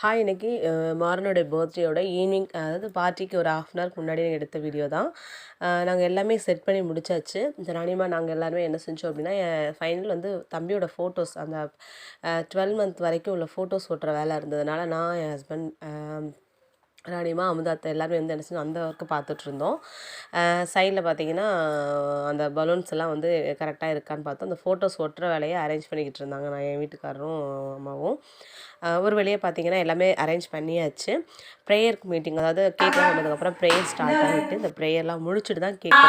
Hi இன்னைக்கு மாறனுடைய பர்த்டேயோட evening அதாவது பார்ட்டிக்கு ஒரு ஹாஃப் அன் ஹவருக்கு முன்னாடி எடுத்த வீடியோ தான். நாங்கள் எல்லாமே செட் பண்ணி முடிச்சாச்சு. ராணிமா நாங்கள் எல்லாருமே என்ன செஞ்சோம் அப்படின்னா, ஃபைனல் வந்து தம்பியோட ஃபோட்டோஸ் அந்த 12 மந்த் வரைக்கும் உள்ள ஃபோட்டோஸ் ஓட்டுற வேலை இருந்ததுனால நான் என் ஹஸ்பண்ட் ராணிமா அமுதாத்தை எல்லாருமே வந்து என்ன செஞ்சோம் அந்த ஒர்க்கு பார்த்துட்ருந்தோம். சைடில் பார்த்தீங்கன்னா அந்த பலூன்ஸ் எல்லாம் வந்து கரெக்டாக இருக்கான்னு பார்த்தோம். அந்த ஃபோட்டோஸ் ஒட்டுற வேலையை அரேஞ்ச் பண்ணிக்கிட்டு இருந்தாங்க நான் என் வீட்டுக்காரரும் அம்மாவும். ஒரு வழியாக பார்த்தீங்கன்னா எல்லாமே அரேஞ்ச் பண்ணியாச்சு. ப்ரேயருக்கு மீட்டிங் அதாவது கேக்லாம் வந்ததுக்கப்புறம் ப்ரேயர் ஸ்டார்ட் ஆகிட்டு இந்த ப்ரேயர்லாம் முடிச்சுட்டு தான் கேக்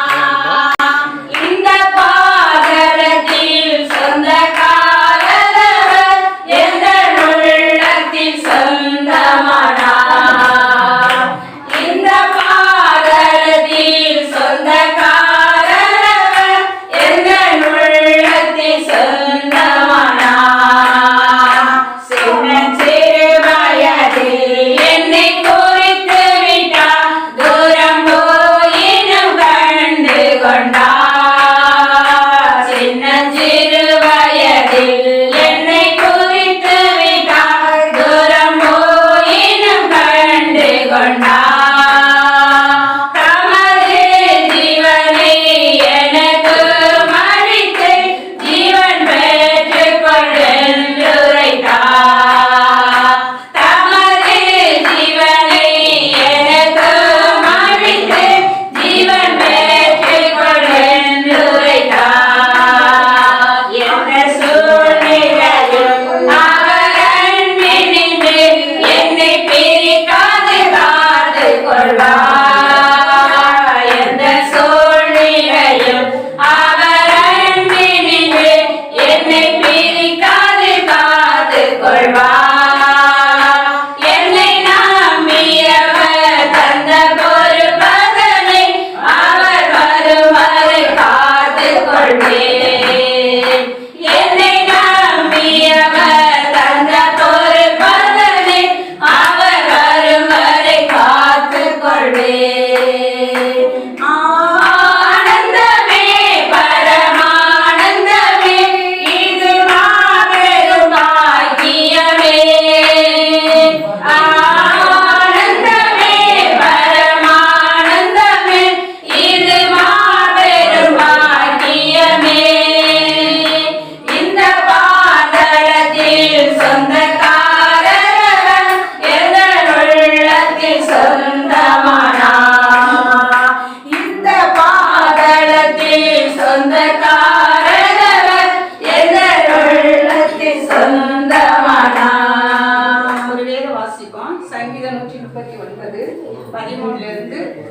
சங்கீதம் 139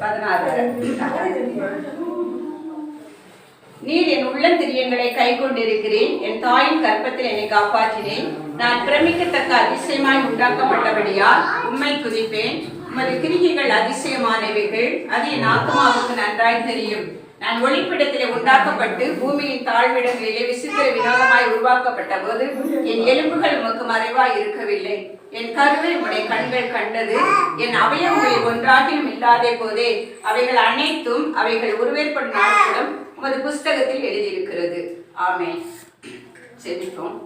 13-16. நீர் என் உள்ளந்திரியங்களை கை கொண்டிருக்கிறேன், என் தாயின் கற்பத்தில் என்னை காப்பாற்றினேன். நான் பிரமிக்கத்தக்க அதிசயமாய் உண்டாக்கப்பட்டபடியால் உம்மை துதிப்பேன். உமது கிரிகைகள் அதிசயமானவைகள், அது என் ஆத்மாவுக்கு நன்றாய் தெரியும். நான் ஒளிப்பிடத்திலே உண்டாக்கப்பட்டு பூமியின் தாழ்விடங்களிலே விசித்திர வினோதமாய் உருவாக்கப்பட்ட போது என் எலும்புகள் உமக்கு மறைவாய் இருக்கவில்லை. என் கருவை உடைய கண்கள் கண்டது. என் அவயவங்களில் ஒன்றாகியும் இல்லாதே போதே அவைகள் அனைத்தும் அவைகள் உருவேற்படும் நாட்களும் உமது புஸ்தகத்தில் எழுதியிருக்கிறது. ஆமென். செபிப்போம்.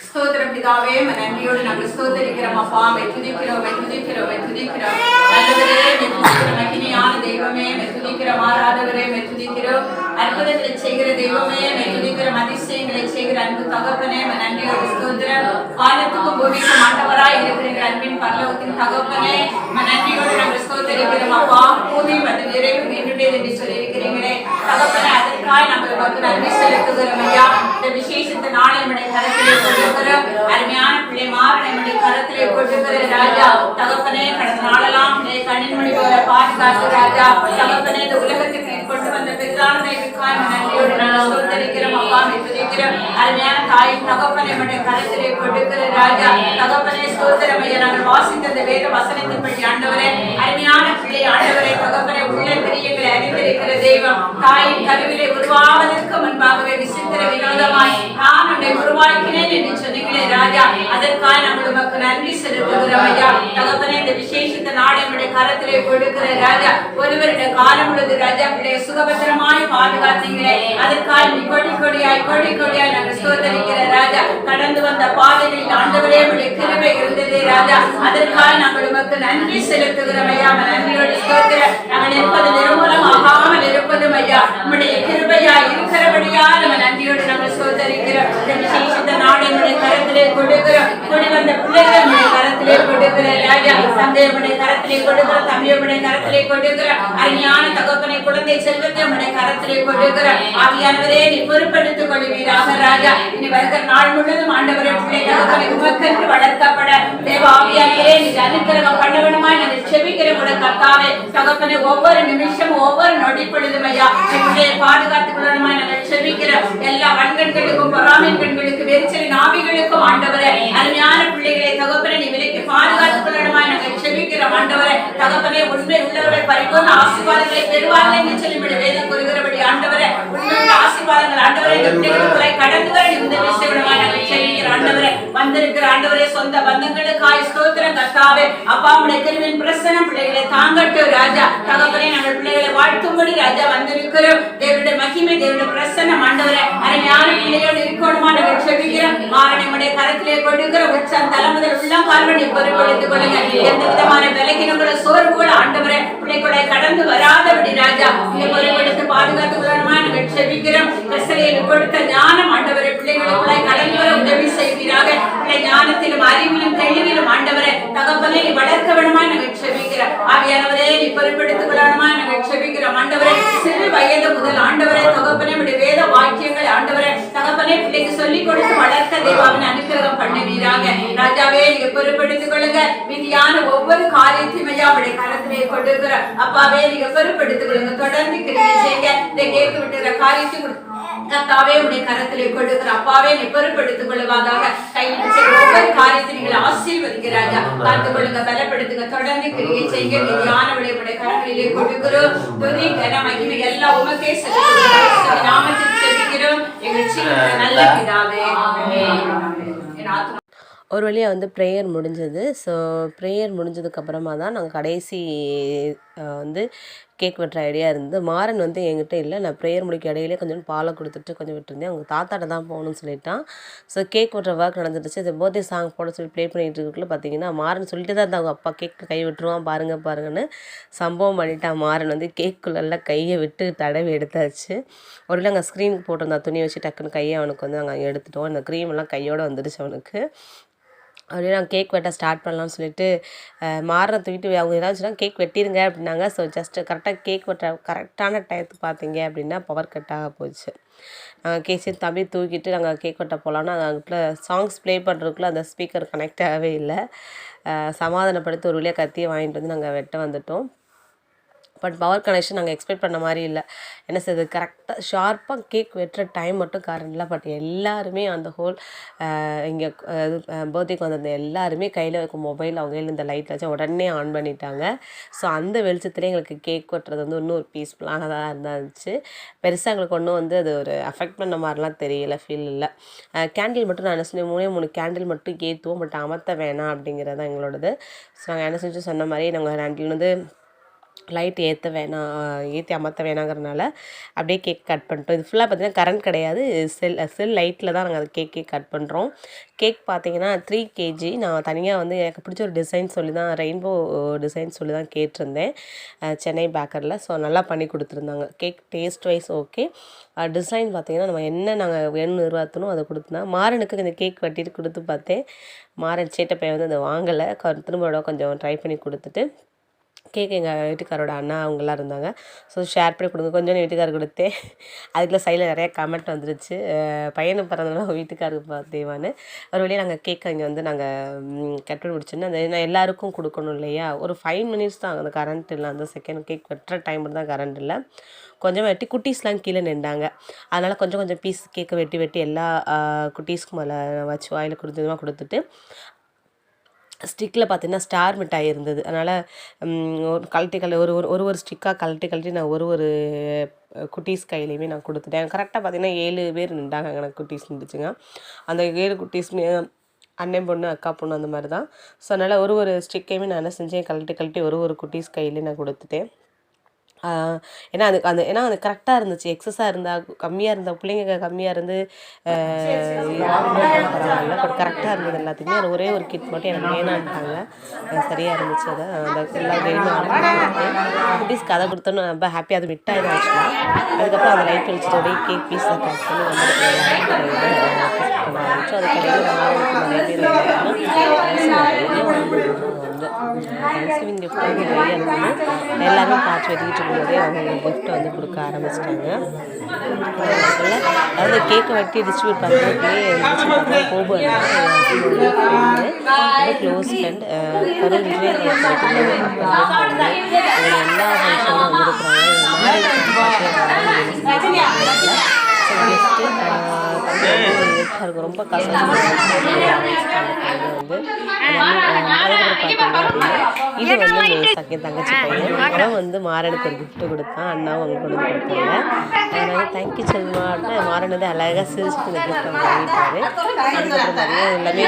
ஸ்தோத்திரம் பிதாவே, நன்றியோடு நாங்கள் ஸ்தோத்தரிக்கிறோம் அப்பா. துதிக்கிறோம் துதிக்கிறோம். நல்லவரே துதிக்கிறோம். மகிமையான தெய்வமே துதிக்கிறோம். ஆராதவரே துதிக்கிறோம். அற்புதங்களை செய்கிற தெய்வமே துதிக்கிறோம். அதிசயங்களை செய்கிற அன்பு தகப்பனே நன்றியோடு ஸ்தோத்திரம். வானத்துக்கும் பூமிக்கும் ஆண்டவராய் இருக்கிற அன்பின் பரலோகத்தின் தகப்பனே நன்றியோடு நாங்கள் ஸ்தோத்தரிக்கிறோம் அப்பா. பூமி அது நிறைவு என்னுடையது என்று சொல்லியிருக்கிறீங்களே தகப்பனே, அதற்காக நாங்கள் உமக்கு நன்றி செலுத்துகிறோம் ஐயா. இந்த விசேஷத்தை நாளை நம்முடைய கரத்திலே கொள்ளுகிறோம். அருமையான பிள்ளை மாறனை நம்முடைய கரத்திலே கொள்ளுகிற ராஜா தகப்பனே, கடந்த நாளெல்லாம் கண்ணின் மணி போல பாதுகாத்து ராஜா தகப்பனே, இந்த உலகத்துக்கு கொண்டு வந்த பெரிதான நன்றியோடு நாங்கள் ஸ்தோத்தரிக்கிறோம் அப்பா. துதிக்கிறோம். அருமையான தாயின் தகப்பனை நம்முடைய கரத்திலே கொள்ளுகிற ராஜா தகப்பனே ஸ்தோத்திரம் ஐயா. நாங்கள் வாசித்த இந்த வேத வசனத்தின்படி ஆண்டவரே, அருமையான பிள்ளை ஆண்டவரை தகப்பனை உள்ள பெரியங்களை அறிந்திருக்கிற தெய்வம். தாயின் கருவிலே உருவாவதற்கு முன்பாகவே விசித்திர வினோதமாய் நான் உன்னை உருவாக்கினேன் என்று சொன்னீங்களே ராஜா, அதற்காக நாங்கள் உமக்கு நன்றி செலுத்துகிறோம் ஐயா. தகப்பனே, இந்த விசேஷித்த நாளை நம்முடைய கரத்திலே கொடுக்கிற ராஜா, ஒருவருடைய காலம் உள்ளது ராஜா, பிள்ளைய சுகபத்திரமாய் பாதுகாத்தீங்களே, அதற்காக கொடி கொடியாய் நாங்கள் சோதரிக்கிற ராஜா. கடந்து வந்த பாதைகளில் ஆண்டவரே உடைய கிருபை இருந்ததே ராஜா, அதற்காக நாங்கள் உமக்கு நன்றி செலுத்துகிறோம் ஐயா. நன்றியோடு ஸ்தோத்திர. நாங்கள் இருப்பது நிர்மூலம் ஆகாமல் இருப்பதும் ஐயா உம்முடைய கிருபையா இருக்கிறபடியா நம்ம நன்றியோடு நாங்கள் சோதரிக்கிறோம். இந்த விசேஷித்த நாளை உடைய கரத்திலே கொடுக்கிறோம். கொடி வந்த பிள்ளைகளை உடைய கரத்திலே கொடுக்கிற ராஜா, தந்தையுடைய கரத்திலே கொடுக்கிற, தம்பியுடைய கரத்திலே கொடுக்கிற, அருமையான தகப்பனை குழந்தை செல்வத்தை உடைய கரத்திலே கொடுக்கிற. ஆவியானவரே, நீ பொறுப்பெடுத்துக் கொள்வீராக ராஜா. இனி வருகிற நாள் முழுவதும் ஆண்டவரே பிள்ளை தகப்பனை உமக்கென்று வளர்க்கப்பட தேவ ஆவியானவரே, நீ அனுக்கிரகம் பண்ண வேண்டுமாய் நாங்கள் செபிக்கிற உடைய கர்த்தாவே. தகப்பனை ஒவ்வொரு நிமிஷம் ஒவ்வொரு நொடி பொழுதும் ஐயா பிள்ளையை பாதுகாத்துக் கொள்ளணுமாய் நாங்கள் செபிக்கிறோம். எல்லா வன்கண்களுக்கும் பொறாமையின் கண்களுக்கு வெறிச்சலின் ஆவிகளுக்கும் ஆண்டவரே, அருமையான பிள்ளைகளை தகப்பனை நீ விலைக்கு பாதுகாத்துக் கொள்ளணுமாய் நாங்கள் செபிக்கிறோம். ஆண்டவரே தகப்பனே, உண்மை உள்ளவர்கள் பரிபூர்ண ஆசீர்வாதங்களை பெறுவார்கள் என்று சொல்லி வேதம் கூறுகிறபடி ஆண்டவரே, உண்மையுள்ள ஆசீர்வாதங்கள் ஆண்டவரே இந்த பிள்ளைகளுக்குள்ளே கடந்து வர நீ உதவி செய்யணுமாய் நாங்கள் செபிக்கிற ஆண்டவரே. வந்திருக்கிற ஆண்டவரே, சொந்த பந்தங்களுக்காய் ஸ்தோத்திரம் கர்த்தாவே. அப்பா உடைய கிருபையின் பிரசன்னம் பிள்ளைகளை தாங்கட்டும் ராஜா. தகப்பனே, நாங்கள் பிள்ளைகளை வாழ்த்தும்படி ராஜா வந்திருக்கிறோம். தேவனுடைய மகிமை, தேவனுடைய பிரசன்னம் ஆண்டவரே அருமையான பிள்ளையோடு இருக்கணுமா நாங்கள் செபிக்கிறோம். மாரணமுடைய கரத்திலே கொடுக்கிற உச்சம் தலை முதல் உள்ளம் கால்வனை பொறுப்படுத்திக் கொள்ளுங்க. எந்த விதமான விலகினங்களோ சோர்வுகளோ ஆண்டவரே பிள்ளைகளை கடந்து வராதபடி ராஜா நீங்க பொறுப்படுத்தி பாதுகாத்துக் கொள்ளணுமா நாங்கள் செபிக்கிறோம். பிரசனையில் கொடுத்த ஞானம் ஆண்டவரே பிள்ளைகளுக்குள்ளே கடந்து வர உதவி செய்வீராக. பிள்ளை ஞானத்திலும் அறிவிலும் தெளிவிலும் ஆண்டவரே தகப்பனே நீ வளர்க்க வேணுமா நாங்கள் செபிக்கிறோம். ஆவியானவரே, நீ பொறுப்படுத்திக் கொள்ளணுமா நாங்கள் செபிக்கிறோம். ஆண்டவரே, சிறு வயது முதல் ஆண்டவரே தகப்பனே உடைய வேத வாக்கியங்கள் ஆண்டவரே தகப்பனே பிள்ளைக்கு சொல்லிக் கொடுத்து வளர்க்க தேவாவின் அனுக்கிரகம் பண்ணுவீராக. ராஜாவே, நீங்க பொறுப்படுத்திக் கொள்ளுங்க. விதியான ஒவ்வொரு காரியத்தையும் ஐயா உடைய கரத்திலே கொடுக்கிற அப்பாவே நீங்க பொறுப்படுத்திக் கொள்ளுங்க. தொடர்ந்து கிரியை செய்ய இதை கேட்டு விட்டுற காரியத்தை கர்த்தாவே உடைய கரத்திலே கொடுக்கிற அப்பாவே நீ பொறுப்படுத்திக் கொள்வதாக. கையில் ஒவ்வொரு காரியத்தை நீங்கள் ஆசீர்வதிக்கிறாங்க. பார்த்துக் கொள்ளுங்க, பலப்படுத்துங்க. தொடர்ந்து கிரியை செய்ய விதியான உடைய கரங்களிலே கொடுக்கிறோம். துதி கன மகிமை எல்லாம் உமக்கே செலுத்துகிறோம். நாமத்தில் செபிக்கிறோம் எங்கள் நல்ல பிதாவே, ஆமென். என் ஆத்துமா ஒரு வழியாக வந்து ப்ரேயர் முடிஞ்சது. ஸோ ப்ரேயர் முடிஞ்சதுக்கப்புறமா தான் நாங்கள் கடைசி வந்து கேக் வெட்டுற ஐடியா இருந்து. மாறன் வந்து என்கிட்ட இல்லை. நான் ப்ரேயர் முடிக்க இடையிலே கொஞ்சம் பாலை கொடுத்துட்டு கொஞ்சம் விட்டுருந்தேன். அவங்க தாத்தாட்ட தான் போகணும்னு சொல்லிட்டான். ஸோ கேக் வெட்டுற ஒர்க் நடந்துருச்சு. இது பர்த்டே சாங் போட சொல்லி ப்ளே பண்ணிகிட்டு இருக்குள்ள பார்த்தீங்கன்னா மாறன் சொல்லிட்டு தான் இருந்தாங்க, அப்பா கேக் கை விட்டுருவான் பாருங்கன்னு. சம்பவம் பண்ணிட்டான். மாறன் வந்து கேக்குள்ளெல்லாம் கையை விட்டு தடவி எடுத்தாச்சு. ஒரு அங்கே ஸ்க்ரீனுக்கு போட்டிருந்தா துணியை வச்சு டக்குன்னு கையை அவனுக்கு வந்து நாங்கள் எடுத்துட்டோம். அந்த க்ரீம் எல்லாம் கையோடு வந்துடுச்சு அவனுக்கு. அப்படியே நாங்கள் கேக் வெட்ட ஸ்டார்ட் பண்ணலாம்னு சொல்லிட்டு மாறனை தூக்கிட்டு அவங்க ஏதாச்சும் கேக் வெட்டிடுங்க அப்படின்னாங்க. ஸோ ஜஸ்ட்டு கரெக்டாக கேக் வெட்ட கரெக்டான டயத்துக்கு பார்த்தீங்க அப்படின்னா பவர் கட்டாக போச்சு. நாங்கள் கேசி தம்பி தூக்கிட்டு நாங்கள் கேக் வெட்ட போகலான்னா அங்கிட்ட சாங்ஸ் ப்ளே பண்ணுறதுக்குள்ளே அந்த ஸ்பீக்கர் கனெக்ட் ஆகவே இல்லை. சமாதானப்படுத்தி ஒரு வழியாக கத்தியை வாங்கிட்டு வந்து நாங்கள் வெட்ட வந்துட்டோம். பட் பவர் கனெக்ஷன் நாங்கள் எக்ஸ்பெக்ட் பண்ண மாதிரி இல்லை. என்ன செய்யுது, கரெக்டாக ஷார்ப்பாக கேக் வெட்டுற டைம் மட்டும் கரண்ட் இல்லை. பட் எல்லாருமே அந்த ஹோல் இங்கே பர்த்டேக்கு வந்திருந்த எல்லாருமே கையில் இருக்கும் மொபைல் அவங்க கையில் இந்த லைட் வச்சு உடனே ஆன் பண்ணிட்டாங்க. ஸோ அந்த வெளிச்சத்துலேயே எங்களுக்கு கேக் வெட்டுறது வந்து இன்னும் ஒரு பீஸ்ஃபுல்லானதாக இருந்துச்சு. பெருசாக எங்களுக்கு ஒன்றும் வந்து அது ஒரு அஃபெக்ட் பண்ண மாதிரிலாம் தெரியல, ஃபீல் இல்லை. கேண்டில் மட்டும் நான் என்ன சொன்னேன், 3 கேண்டில் மட்டும் ஏற்றுவோம், பட் அமர்த்த வேணாம் அப்படிங்கிறது தான் எங்களோடது. ஸோ நாங்கள் என்ன செஞ்சு சொன்ன மாதிரி நாங்கள் கேண்டில் வந்து லைட் ஏற்ற வேணாம், ஏற்றி அமர்த்த வேணாங்கிறதுனால அப்படியே கேக் கட் பண்ணிட்டோம். இது ஃபுல்லாக பார்த்திங்கன்னா கரண்ட் கிடையாது, செல் லைட்டில் தான் நாங்கள் அது கேக்கே கட் பண்ணுறோம். கேக் பார்த்திங்கன்னா 3 kg. நான் தனியாக வந்து எனக்கு பிடிச்ச ஒரு டிசைன் சொல்லி தான், ரெயின்போ டிசைன் சொல்லி தான் கேட்டிருந்தேன் சென்னை பேக்கரில். ஸோ நல்லா பண்ணி கொடுத்துருந்தாங்க. Cake taste wise okay. Design பார்த்திங்கன்னா நம்ம என்ன நாங்கள் வேணும்னு நிர்வாகத்தணும் அதை கொடுத்துருந்தேன். மாறனுக்கு இந்த கேக் வெட்டிட்டு கொடுத்து பார்த்தேன். மாறன் சேட்டை பையன் வந்து அதை வாங்கலை. திரும்ப கொஞ்சம் ட்ரை பண்ணி கொடுத்துட்டு கேக் எங்கள் வீட்டுக்காரோட அண்ணா அவங்களாம் இருந்தாங்க. ஸோ ஷேர் பண்ணி கொடுங்க கொஞ்சம் வீட்டுக்காரர் கொடுத்தேன். அதுக்குள்ளே சைடில் நிறையா கமெண்ட் வந்துருச்சு, பையனுக்கு பிறந்தனால வீட்டுக்காருக்கு பார்த்தேவான்னு. ஒரு வழியாக நாங்கள் கேக் இங்கே வந்து நாங்கள் கட் பண்ணி முடிச்சோன்னா அந்த நான் எல்லாேருக்கும் கொடுக்கணும் இல்லையா. ஒரு 5 minutes தான் அந்த கரண்ட் இல்லை. அந்த செகண்ட் கேக் வெட்டுற டைம் தான் கரண்ட் இல்லை. கொஞ்சம் வெட்டி குட்டீஸ்லாம் கீழே நின்றாங்க. அதனால் கொஞ்சம் பீஸ் கேக்கை வெட்டி எல்லா குட்டீஸ்க்கு மேலே வச்சு வாயில் கொடுத்துட்டு ஸ்டிக்கில் பார்த்தீங்கன்னா ஸ்டார் மிட்டாய் இருந்தது. அதனால் கழட்டி ஒரு ஸ்டிக்காக கழட்டி நான் ஒரு குட்டீஸ் கையிலையுமே நான் கொடுத்துட்டேன். கரெக்டாக பார்த்தீங்கன்னா 7 பேர் நின்றாங்க. எனக்கு குட்டீஸ் நின்றுச்சுங்க. அந்த 7 குட்டீஸ்மே அண்ணன் பொண்ணு அக்கா பொண்ணு அந்த மாதிரி தான். ஸோ அதனால் ஒரு ஸ்டிக்கையுமே நான் என்ன செஞ்சேன், கழட்டி ஒரு குட்டீஸ் கையிலே நான் கொடுத்துட்டேன். ஏன்னா அது கரெக்டாக இருந்துச்சு. எக்ஸஸாக இருந்தால் கம்மியாக இருந்தால் பிள்ளைங்க கம்மியாக இருந்து பரவாயில்ல, பட் கரெக்டாக இருந்தது எல்லாத்துக்குமே. அது ஒரே ஒரு கிட் மட்டும் எனக்கு வேணான்ட்டாங்க. சரியாக இருந்துச்சு. அதை அந்த எல்லா கேமும் குட்டீஸ் கதை கொடுத்தோன்னு ரொம்ப ஹாப்பியாக அது மிட்டாய் தான் ஆச்சுலாம். அதுக்கப்புறம் அந்த லைட் வெளிச்சத்தோடய கேக் பீஸை பேக் பண்ணி வந்துட்டு ஆரம்பிச்சோம். அதுக்கடையில் நிறைய பேர் தேங்க்ஸ்கிவிங் கிஃப்ட் வந்து நிறைய இருந்தது. எல்லாருமே பார்த்து வெட்டிக்கிட்டு இருக்கும்போதே அவங்க கிஃப்ட்டை வந்து கொடுக்க ஆரம்பிச்சிட்டாங்க. அதாவது கேக்கை வெட்டி டிஸ்ட்ரிபியூட் பண்ணுறதுலேயே இருந்துச்சு. கோபு ரொம்ப க்ளோஸ் ஃப்ரெண்ட் கரூர் விஜயநகர் எல்லா ஃபங்க்ஷனும் வந்துருக்குறாங்க. ரொம்ப கஷ்டம் வந்து இது வந்து செகண்ட் தங்கச்சி பையன். அவன் வந்து மாறனுக்கு ஒரு கிஃப்ட்டு கொடுத்தான். அண்ணாவும் அவங்க கொண்டு வந்து கொடுத்தாங்க. அதனால தேங்க்யூ செல்மா அப்படின்னு மாறன் வந்து அழகாக சிரிச்சுட்டு இந்த கிஃப்ட் அவங்க வாங்கிட்டாரு. அதுக்கப்புறம் நிறைய எல்லாமே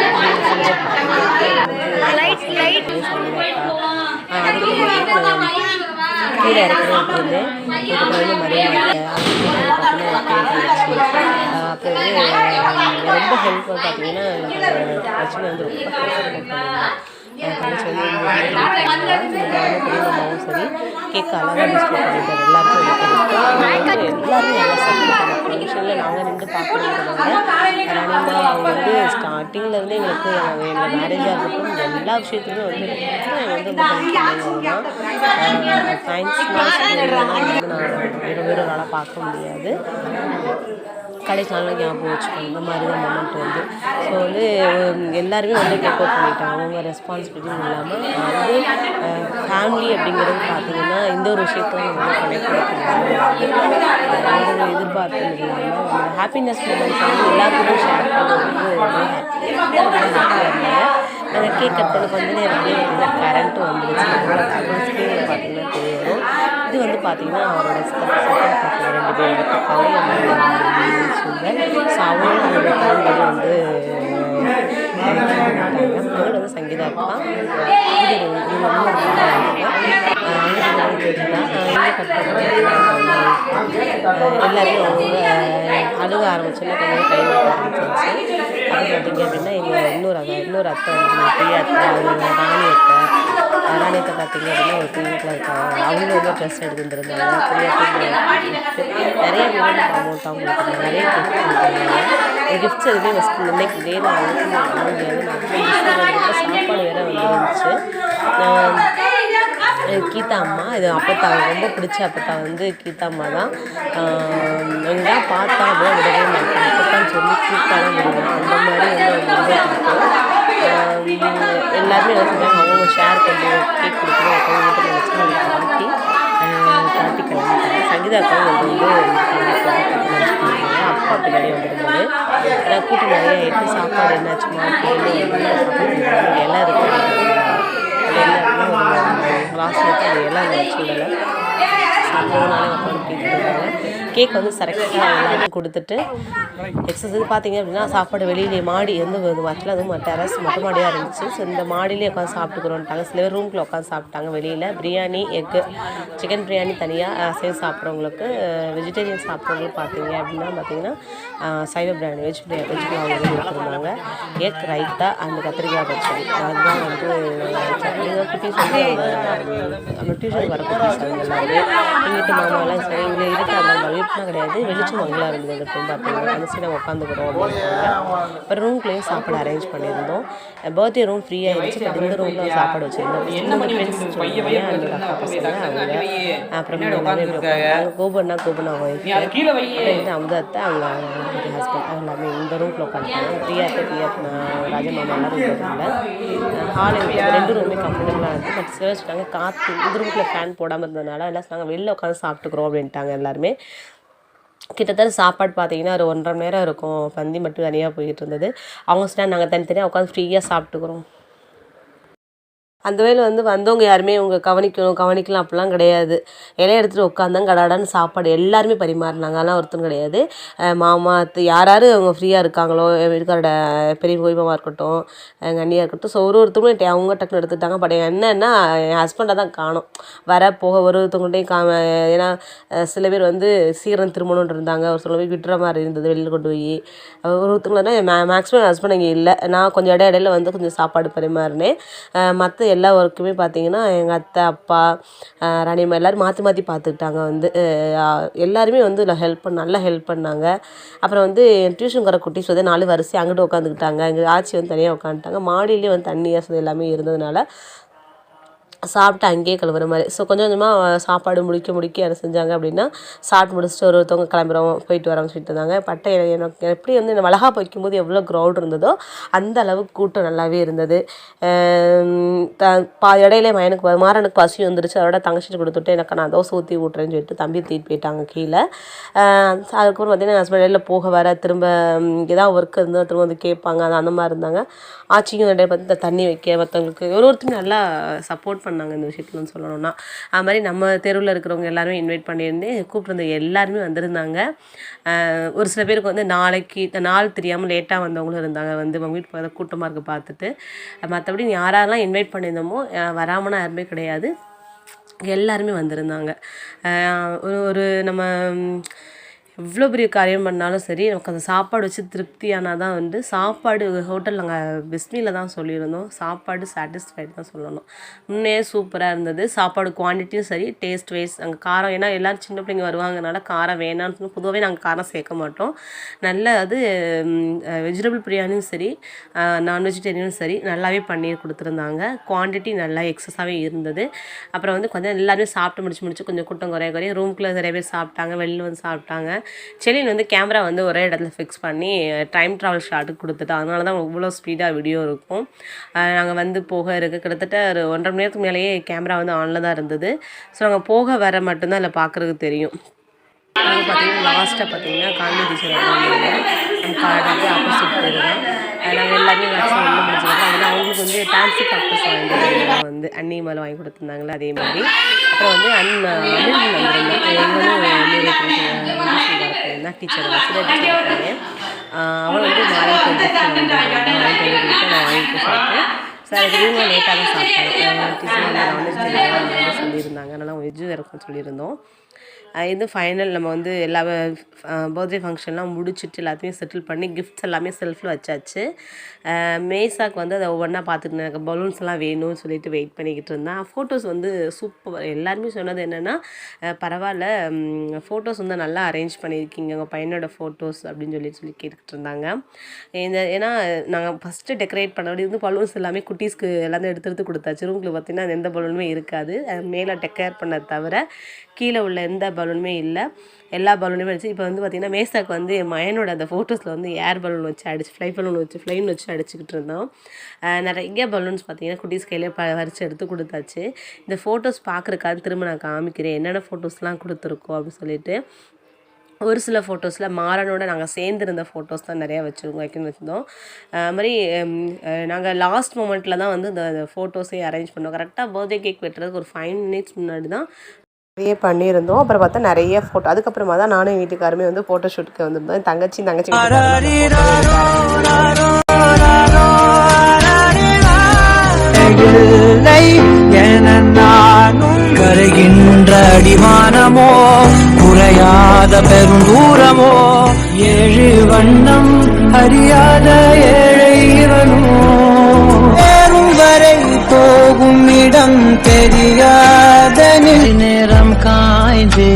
கீழே இருக்கிறது வந்து இதுக்கப்புறம் வந்து மரியாதை அப்புறம் வந்து ரொம்ப ஹெல்ப்பாக பார்த்தீங்கன்னா பிரச்சனை வந்து ரொம்ப தங்கச்சி வந்து பெரியம்மாவும் சரி கேட்க அழகாக டிஸ்பிளே பண்ணிட்டார். எல்லாருக்கும் எல்லாருமே நல்லா சப்போர்ட் ஃபங்க்ஷனில் நாங்கள் நின்று பார்க்கணுங்கிறவங்க ராணிமா அவங்க வந்து ஸ்டார்டிங்லேருந்து எங்களுக்கு எங்கள் மேரேஜாக இருக்கட்டும் எல்லா விஷயத்துலையுமே வந்து ரொம்ப ஹெல்ப் பண்ணாங்கன்னா தேங்க்ஸ்லாம் வந்து நான் வேறு நாளாக பார்க்க முடியாது. கடைசி நாளில் ஞாபகம் வச்சுக்கணும். இந்த மாதிரி தான் மொமெண்ட் வந்து ஸோ வந்து எல்லாருமே வந்து டேக் அவுட் பண்ணிட்டாங்க. அவங்க ரெஸ்பான்சிபிலிட்டியும் இல்லாமல் வந்து ஃபேமிலி அப்படிங்கிறது பார்த்திங்கன்னா இந்த ஒரு விஷயத்த நம்ம கனெக்ட் பண்ணிக்கலாம். எதிர்பார்ப்பு இல்லாமல் ஹாப்பினஸ் மூமெண்ட்ஸ் வந்து எல்லாருக்குமே ஷேர் பண்ணுறது ரொம்ப ஹாப்பியாக இருந்தாங்க. நாங்கள் கேக் கட் பண்ண கொஞ்ச நேரம் கரண்ட்டும் வந்துடுச்சு. ஸ்க்ரீனில் பார்த்திங்கன்னா தெரியும். இது வந்து பார்த்திங்கன்னா அவரோட செகண்ட் பசங்க 2 பேர் சுந்தர். ஸோ அவங்களும் அவங்களோட வந்து அவங்களோட வந்து சங்கீதா இருப்பான். எல்லாருமே அவங்க அழுக ஆரம்பிச்சோன்னா கொஞ்சம் கை வைக்க ஆரம்பிச்சிருச்சு. அது பார்த்திங்க அப்படின்னா எங்கள் இன்னொரு அத்தை வந்து பெரிய அத்தை ராணி அத்தை பார்த்திங்க அப்படின்னா ஒரு கிளினிக்கில் இருக்காங்க. அவங்களும் வந்து ட்ரெஸ் எடுத்து வந்துருந்தாங்க. நிறைய பேர் அமௌண்ட்டாகவும் கொடுத்தாங்க. நிறைய கிஃப்ட் கொடுத்தாங்க. கிஃப்ட்ஸ் எதுவுமே ஃபஸ்ட்டு இன்னைக்கு இதே நான் முடியாது. சாப்பாடு வேறு வந்துருந்துச்சு. கீதா அம்மா இது அப்பத்தா ரொம்ப பிடிச்ச அப்பத்தா வந்து கீதா அம்மா தான். எங்கேயா பார்த்தா அப்படின்னா விடவே மாட்டேன். அப்பத்தான்னு சொல்லி கீதா தான் விடுவேன். அந்த மாதிரி வந்து அவங்க ரொம்ப பிடிக்கும். எல்லாருமே என்ன சொல்கிறாங்க அவங்க ஷேர் பண்ணி கேக் கொடுக்கணும் அவங்க வீட்டில் வச்சு அவங்க காட்டி கிளம்பிட்டாங்க. சங்கீதாக்காவும் வந்து அப்பா பின்னாடி வந்துருந்தாரு. ஏன்னா கூட்டம் நிறைய ஆகிட்டு சாப்பாடு என்னாச்சுமா எல்லாம் இருக்குது. லாஸ்ட் வச்சு அது எல்லாம் வச்சு விடலை. சாப்பிட்றதுனால உட்காந்து கேக் வந்து கரெக்டாக எல்லாத்தையும் கொடுத்துட்டு எக்ஸசைஸ் பார்த்திங்க அப்படின்னா சாப்பாடு வெளியிலே மாடி வந்து ஆக்சுவலாக அதுவும் டெரஸ் மொட்டை மாடியாக இருந்துச்சு. ஸோ இந்த மாடியிலே உட்காந்து சாப்பிட்டுக்கிறோன்ட்டாங்க. சில பேர் ரூம்குள்ளே உட்காந்து சாப்பிட்டாங்க. வெளியில் பிரியாணி எக்கு சிக்கன் பிரியாணி தனியாக சேர்ந்து சாப்பிட்றவங்களுக்கு வெஜிடேரியன் சாப்பிட்றவங்களுக்கு பார்த்திங்கன்னா சைவ பிரியாணி வெஜ் புலாவ் வந்து கொடுத்துருந்தாங்க. எக் ரைத்தா அந்த கத்திரிக்காய் பச்சடி அதுதான் வந்து குட்டீஸ் வந்து நம்ம டியூஷன் வர குட்டீஸ் எல்லாருமே எங்கிட்ட மாமாலாம் சரி இங்கே இருக்க அந்த வீட்டுலாம் கிடையாது. வெளிச்சம் மங்களாக இருந்தது எங்கள் ரூம் பார்த்திங்கன்னா அந்த சைடு உட்காந்துக்கிறோம் அப்படின்னாங்க. அப்புறம் ரூம்குள்ளேயும் சாப்பாடு அரேஞ்ச் பண்ணியிருந்தோம். பர்த்டே ரூம் ஃப்ரீயாக இருந்துச்சு. பட் இந்த ரூமில் சாப்பாடு வச்சுருந்தோம். ஃப்ரெண்ட்ஸ் சொல்லுவாங்க அந்த அக்கா பசங்க அவங்க அப்புறம் கோபண்ணா ஒய்ஃப் அமுதாத்தை அவங்க ஹஸ்பண்ட் எல்லாமே இந்த ரூமில் உட்காந்துட்டாங்க. பிரியா ராஜமாமா எல்லாம் ரூம் இல்லை. ஹால் 2 ரூமே கம்ஃபர்டபுளாக இருந்துச்சு. பட் சில வச்சுட்டாங்க காற்று இந்த ரூமில் ஃபேன் போடாமல் இருந்ததுனால எல்லாம் நாங்கள் வெளில உட்காந்து சாப்பிட்டுக்கிறோம் அப்படின்ட்டாங்க எல்லாருமே. கிட்டத்தட்ட சாப்பாடு பார்த்திங்கன்னா ஒரு 1.5 மணி நேரம் இருக்கும். பந்தி மட்டும் தனியாக போய்கிட்டு இருந்தது. அவங்க சொன்னால் நாங்கள் தனித்தனியாக உட்காந்து ஃப்ரீயாக சாப்பிட்டுக்கிறோம். அந்த வேலை வந்து வந்தவங்க யாருமே இவங்க கவனிக்கலாம் அப்படிலாம் கிடையாது. இலைய எடுத்துகிட்டு உட்காந்தாங்க, கடாடான்னு சாப்பாடு எல்லாருமே பரிமாறினாங்க. அதெல்லாம் ஒருத்தரும் கிடையாது. மாமா அத்தை யார் அவங்க ஃப்ரீயாக இருக்காங்களோ, என் வீட்டுக்காரோட பெரிய கோயிமாவாக இருக்கட்டும், எங்கள் அண்ணியாக இருக்கட்டும், ஸோ ஒருத்தவங்களும் அவங்க டக்குன்னு எடுத்துக்கிட்டாங்க. பட் என்னன்னா என் ஹஸ்பண்டை தான் காணோம். போக ஒருத்தவங்கள்ட்டையும் ஏன்னா சில பேர் வந்து சீக்கிரம் திரும்பணுன்னு இருந்தாங்க, ஒரு சில பேர் விட்டுற மாதிரி இருந்தது வெளியில் கொண்டு போய். ஒருத்தவங்கன்னா மேக்ஸிமம் என் ஹஸ்பண்ட் இங்கே இல்லை. நான் கொஞ்சம் இடையில வந்து கொஞ்சம் சாப்பாடு பரிமாறினேன். மற்ற எல்லா ஒர்க்குமே பார்த்தீங்கன்னா எங்கள் அத்தை, அப்பா, ராணியம்மா எல்லோரும் மாற்றி பார்த்துக்கிட்டாங்க. வந்து எல்லாருமே வந்து நல்லா ஹெல்ப் பண்ணாங்க. அப்புறம் வந்து டியூஷனுக்கு வர குட்டீஸ் வந்து 4 வரிசை அங்கிட்டு உட்காந்துக்கிட்டாங்க. எங்கள் ஆச்சி வந்து தனியாக உட்காந்துட்டாங்க. மாடியிலே வந்து தண்ணி வசதி எல்லாமே இருந்ததுனால சாப்பிட்டு அங்கேயே கழுவுற மாதிரி. ஸோ கொஞ்சம் கொஞ்சமாக சாப்பாடு முடிக்க என்ன செஞ்சாங்க அப்படின்னா, சாப்பிட்டு முடிச்சுட்டு ஒருத்தவங்க கிளம்புறோம் போயிட்டு வரோம்னு சொல்லிட்டு இருந்தாங்க. பட்டை எனக்கு எப்படி வந்து இந்த வளகாப்பு வைக்கும்போது எவ்வளோ க்ரௌட் இருந்ததோ அந்த அளவுக்கு கூட்டம் நல்லாவே இருந்தது. இடையிலே மாறனுக்கு பசி வந்துருச்சு. அதோட தங்கச்சிட்டு கொடுத்துட்டு எனக்கு நான் தோசை ஊற்றி விட்றேன்னு சொல்லிட்டு தம்பி தூக்கிட்டு போயிட்டாங்க கீழே. அதுக்கப்புறம் பார்த்தீங்கன்னா ஹஸ்பண்ட் இடையில போக வர திரும்ப ஏதாவது ஒர்க் இருந்தால் திரும்ப வந்து கேட்பாங்க. அந்த மாதிரி இருந்தாங்க. ஆச்சிக்கும் இடையில பார்த்து தண்ணி வைக்க மற்றவங்களுக்கு ஒருத்தரும் நல்லா சப்போர்ட் பண்ணாங்க இந்த விஷயத்துலன்னு சொல்லணும்னா. அது மாதிரி நம்ம தெருவில் இருக்கிறவங்க எல்லாருமே இன்வைட் பண்ணியிருந்தேன். கூப்பிட்ருந்த எல்லாருமே வந்திருந்தாங்க. ஒரு சில பேருக்கு வந்து நாள் தெரியாமல் லேட்டாக வந்தவங்களும் இருந்தாங்க. வந்து அவங்க வீட்டு பக்கத்தில் கூட்டமாக இருக்க பார்த்துட்டு. மற்றபடி யாரெல்லாம் இன்வைட் பண்ணியிருந்தோமோ வராமனா யாருமே கிடையாது, எல்லாருமே வந்திருந்தாங்க. ஒரு நம்ம எவ்வளோ பெரிய காரியம் பண்ணாலும் சரி, நமக்கு அந்த சாப்பாடு வச்சு திருப்தியானால் தான் வந்து சாப்பாடு ஹோட்டல் நாங்கள் பிஸ்மியில் தான் சொல்லியிருந்தோம். சாப்பாடு சாட்டிஸ்ஃபைடு தான் சொல்லணும். உண்மையே சூப்பராக இருந்தது. சாப்பாடு குவான்டிட்டியும் சரி, டேஸ்ட் வைஸ் அங்கே காரம், ஏன்னா எல்லோரும் சின்ன பிள்ளைங்க வருவாங்கனால காரம் வேணான்னு பொதுவாகவே நாங்கள் காரம் சேர்க்க மாட்டோம். நல்ல அது வெஜிடபிள் பிரியாணியும் சரி, நான் வெஜிடேரியனும் சரி நல்லாவே பண்ணி கொடுத்துருந்தாங்க. குவான்டிட்டி நல்லா எக்ஸஸாகவே இருந்தது. அப்புறம் வந்து கொஞ்சம் எல்லாருமே சாப்பிட்டு முடிச்சு கொஞ்சம் கூட்டம் குறைய ரூம்குள்ளே நிறைய பேர் சாப்பிட்டாங்க, வெளியில் வந்து சாப்பிட்டாங்க. செலின் வந்து கேமரா வந்து ஒரே இடத்துல ஃபிக்ஸ் பண்ணி டைம் ட்ராவல் ஷாட்டுக்கு கொடுத்துட்டா. அதனால தான் இவ்வளோ ஸ்பீடாக வீடியோ இருக்கும். நாங்கள் வந்து போக கிட்டத்தட்ட ஒரு 1.5 மணி நேரத்துக்கு மேலேயே கேமரா வந்து ஆனில் தான் இருந்தது. ஸோ நாங்கள் போக வர மட்டும்தான் இல்லை பார்க்குறதுக்கு தெரியும். நாங்கள் பார்த்தீங்கன்னா லாஸ்ட்டாக பார்த்தீங்கன்னா காந்தி டீச்சர் நம்ம ஆப்போசிட் போயிருந்தோம். நாங்கள் எல்லாமே வச்சு ஒன்று முடிச்சிருக்கோம். அதனால் அவங்களுக்கு வந்து டான்ஸு ப்ராக்டிஸ் வாங்கிட்டு வந்து அன்னி மேலே வாங்கி கொடுத்துருந்தாங்களே அதே மாதிரி. அப்புறம் வந்து அனில் வந்திருந்தேன் டீச்சர் வசதியாக டீச்சர் அவள் வந்து நான் வாங்கிட்டு சாப்பிட்டேன். சார் அதுக்கு இவங்க லேட்டாக தான் சாப்பிட்டாங்க. டீச்சர் வந்து நான்வெஜ் சொல்லியிருந்தாங்க, அதனால் வெஜ்ஜு இருக்குன்னு சொல்லியிருந்தோம். இது ஃபைனல் நம்ம வந்து எல்லா பர்த்டே ஃபங்க்ஷன்லாம் முடிச்சுட்டு எல்லாத்தையும் செட்டில் பண்ணி கிஃப்ட்ஸ் எல்லாமே செல்ஃபில் வச்சாச்சு. மேசாக்கு வந்து அதை ஒவ்வொன்றா பார்த்துட்டு எனக்கு பலூன்ஸ் எல்லாம் வேணும்னு சொல்லிட்டு வெயிட் பண்ணிக்கிட்டு இருந்தேன். ஃபோட்டோஸ் வந்து சூப்பர். எல்லாருமே சொன்னது என்னென்னா, பரவாயில்ல ஃபோட்டோஸ் வந்து நல்லா அரேஞ்ச் பண்ணியிருக்கீங்க உங்கள் பையனோட ஃபோட்டோஸ் அப்படின்னு சொல்லி கேட்டுக்கிட்டு இருந்தாங்க. ஏன்னா நாங்கள் ஃபஸ்ட்டு டெக்கரேட் பண்ணபடி வந்து பலூன்ஸ் எல்லாமே குட்டீஸ்க்கு எல்லாமே எடுத்து கொடுத்தாச்சு. ரூமுக்குள்ள பார்த்திங்கன்னா எந்த பலூனுமே இருக்காது. மேலே டெக்கரேட் பண்ணதை தவிர கீழே உள்ள எந்த பலூனுமே இல்லை. எல்லா பலூனுமே வச்சு இப்போ வந்து பார்த்திங்கன்னா மேசாக்கு வந்து என் மயனோட அந்த ஃபோட்டோஸில் வந்து ஏர் பலூன் வச்சு ஃப்ளைன் வச்சு அடிச்சுக்கிட்டு இருந்தோம். நிறைய பலூன்ஸ் பார்த்திங்கன்னா குட்டீஸ் கையிலே வரிச்சு எடுத்து கொடுத்தாச்சு. இந்த ஃபோட்டோஸ் பார்க்குறக்காக திரும்ப நான் காமிக்கிறேன் என்னென்ன ஃபோட்டோஸ்லாம் கொடுத்துருக்கோம் அப்படின்னு சொல்லிட்டு. ஒரு சில ஃபோட்டோஸில் மாறனோட நாங்கள் சேர்ந்துருந்த ஃபோட்டோஸ் தான் நிறையா வைக்கணும்னு வச்சுருந்தோம். அது மாதிரி நாங்கள் லாஸ்ட் மொமெண்ட்டில் தான் வந்து இந்த ஃபோட்டோஸே அரேஞ்ச் பண்ணோம். கரெக்டாக பர்த்டே கேக் வெட்டுறதுக்கு ஒரு 5 மினிட்ஸ் முன்னாடி தான் நிறைய பண்ணியிருந்தோம். அப்புறம் பார்த்தா நிறைய ஃபோட்டோ, அதுக்கப்புறமா தான் நானும் வீட்டுக்காருமே வந்து ஃபோட்டோ ஷூட்டுக்கு வந்திருந்தோம். தங்கச்சி கரைகின்ற அடிவானமோ குறையாத பெருந்தூரமோ 7 வண்ணம் அறியாத ஏழை இவனோ வேறும் வரை போகும் இடம் தெரியாத நேரம் காய்ந்து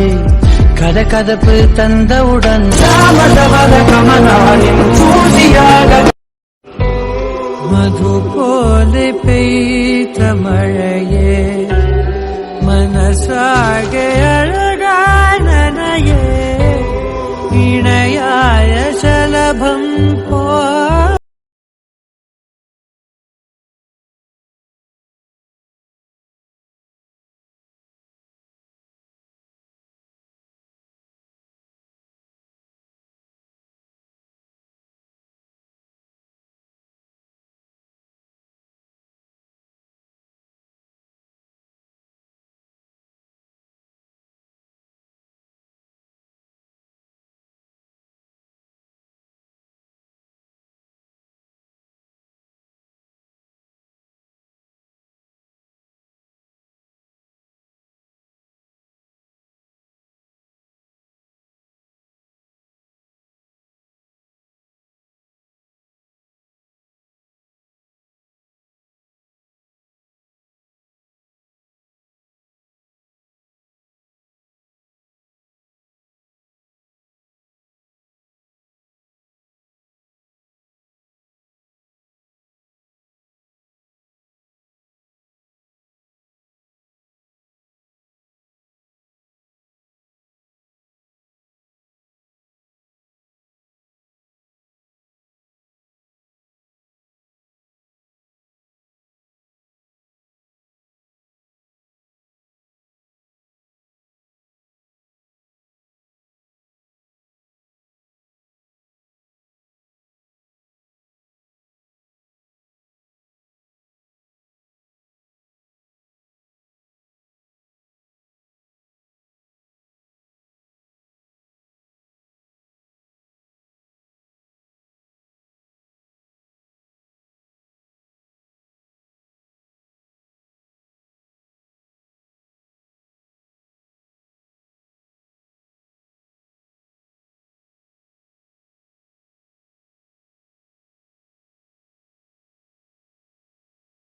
கதகதப்பு தந்தவுடன் தாமதமத கமனாலின் சூதியாக மது போல பெய்த மழையே மனசாக அழகானனையே இணையாய சலபம் போ